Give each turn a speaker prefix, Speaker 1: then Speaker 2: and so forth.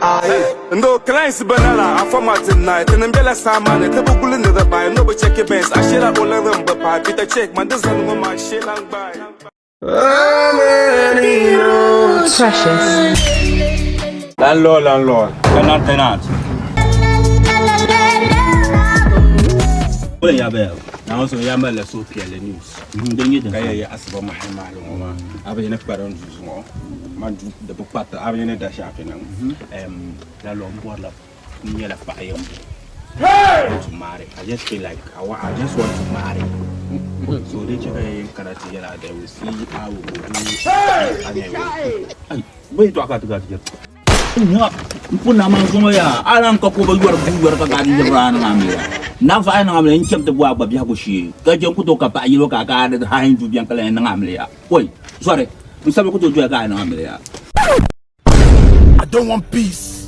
Speaker 1: And though clients banana, I format tonight, and then Bella Saman, and the bull in the buy, no but check your bands. I share up all of them, but I beat a check, man, this one my shit and buy.
Speaker 2: Precious.
Speaker 3: Landlord. Tenant. Well, yeah, now also Yamel so PL news. Don't you think I asked about my hand? I've been a parent small. The book part I've been a dash happening. The long water near the fire. To marry. I just feel like I just want to marry. So they can they will see how we do. Wait, talk about that. Pun nama semua ya, alang kau buat ka kadi jebran ngambil. Nafa ai ngambil encem te buat biar aku sih. Kerja aku tu kapak ilo kakak ada hain tu yang kalian ngambil ya. Woi, sorry, bisa aku tu jual kakak ngambil ya.
Speaker 4: I don't want peace.